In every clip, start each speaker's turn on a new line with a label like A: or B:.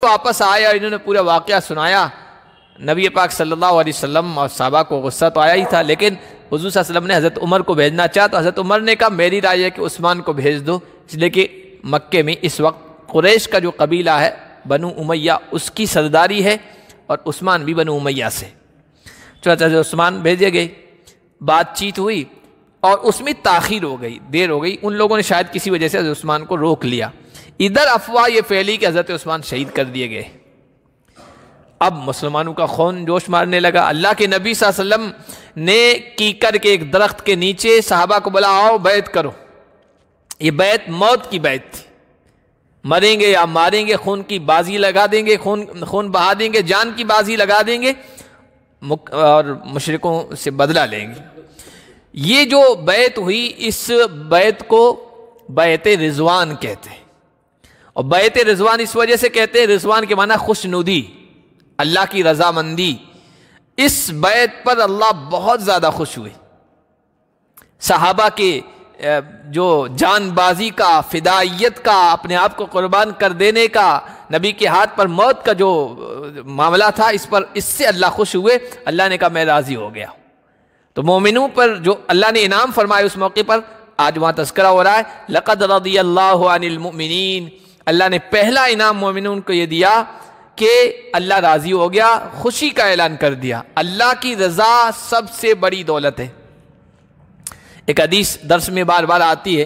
A: واپس آئے اور انہوں نے پورا واقعہ سنایا۔ نبی پاک صلی اللہ علیہ وسلم اور صحابہ کو غصہ تو آیا ہی تھا، لیکن حضور صلی اللہ علیہ وسلم نے حضرت عمر کو بھیجنا چاہا تو حضرت عمر نے کہا میری رائے ہے کہ عثمان کو بھیج دو، اس لیے کہ مکے میں اس وقت قریش کا جو قبیلہ ہے بنو امیہ اس کی سرداری ہے اور عثمان بھی بنو امیہ سے۔ چنانچہ حضرت عثمان بھیجے گئے، بات چیت ہوئی اور اس میں تاخیر ہو گئی، دیر ہو گئی، ان لوگوں نے شاید کسی وجہ سے حضرت عثمان کو روک لیا۔ ادھر افواہ یہ پھیلی کہ حضرت عثمان شہید کر دیے گئے۔ اب مسلمانوں کا خون جوش مارنے لگا۔ اللہ کے نبی صلی اللہ علیہ وسلم نے کیکر کے ایک درخت کے نیچے صحابہ کو بولا آؤ بیعت کرو۔ یہ بیعت موت کی بیعت تھی، مریں گے یا ماریں گے، خون کی بازی لگا دیں گے، خون بہا دیں گے، جان کی بازی لگا دیں گے اور مشرکوں سے بدلہ لیں گے۔ یہ جو بیعت ہوئی اس بیعت کو بیعت رضوان کہتے ہیں، اور بیعت رضوان اس وجہ سے کہتے ہیں، رضوان کے معنی خوشنودی، اللہ کی رضامندی۔ اس بیعت پر اللہ بہت زیادہ خوش ہوئے۔ صحابہ کے جو جان بازی کا، فدائیت کا، اپنے آپ کو قربان کر دینے کا، نبی کے ہاتھ پر موت کا جو معاملہ تھا اس سے اللہ خوش ہوئے۔ اللہ نے کہا میں راضی ہو گیا۔ تو مومنوں پر جو اللہ نے انعام فرمائے اس موقع پر آج وہاں تذکرہ ہو رہا ہے، لقد رضی اللہ عن المؤمنین۔ اللہ نے پہلا انعام مومنون کو یہ دیا کہ اللہ راضی ہو گیا، خوشی کا اعلان کر دیا۔ اللہ کی رضا سب سے بڑی دولت ہے۔ ایک حدیث درس میں بار بار آتی ہے،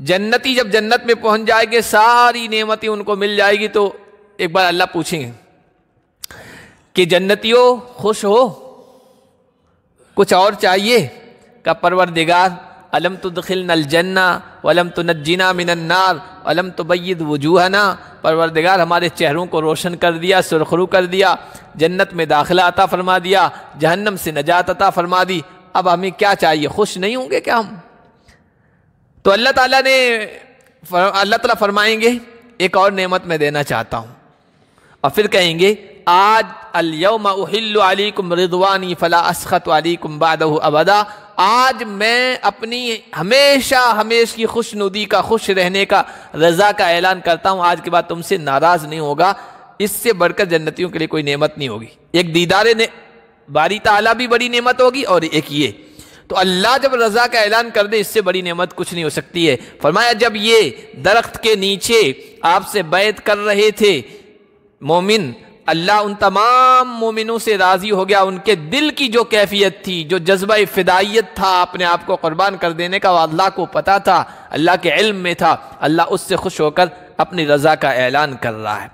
A: جنتی جب جنت میں پہنچ جائے گے، ساری نعمتیں ان کو مل جائے گی، تو ایک بار اللہ پوچھیں گے کہ جنتیوں خوش ہو، کچھ اور چاہیے؟ کہ پروردگار الم تدخلنا الجنہ ولم تنجنا من النار ولم تبید وجوہنا، پروردگار ہمارے چہروں کو روشن کر دیا، سرخرو کر دیا، جنت میں داخلہ عطا فرما دیا، جہنم سے نجات عطا فرما دی، اب ہمیں کیا چاہیے؟ خوش نہیں ہوں گے کیا ہم؟ تو اللہ تعالیٰ فرمائیں گے ایک اور نعمت میں دینا چاہتا ہوں، اور پھر کہیں گے آج الیوم احل علیکم رضوانی فلا اسخط علیکم بعدہ ابدا، آج میں اپنی ہمیشہ کی خوشنودی کا، خوش رہنے کا، رضا کا اعلان کرتا ہوں، آج کے بعد تم سے ناراض نہیں ہوگا۔ اس سے بڑھ کر جنتیوں کے لیے کوئی نعمت نہیں ہوگی۔ ایک دیدار باری تعالیٰ بھی بڑی نعمت ہوگی، اور ایک یہ۔ تو اللہ جب رضا کا اعلان کر دے، اس سے بڑی نعمت کچھ نہیں ہو سکتی ہے۔ فرمایا جب یہ درخت کے نیچے آپ سے بیعت کر رہے تھے مومن، اللہ ان تمام مومنوں سے راضی ہو گیا۔ ان کے دل کی جو کیفیت تھی، جو جذبہ فدائیت تھا، اپنے آپ کو قربان کر دینے کا، وہ اللہ کو پتا تھا، اللہ کے علم میں تھا۔ اللہ اس سے خوش ہو کر اپنی رضا کا اعلان کر رہا ہے۔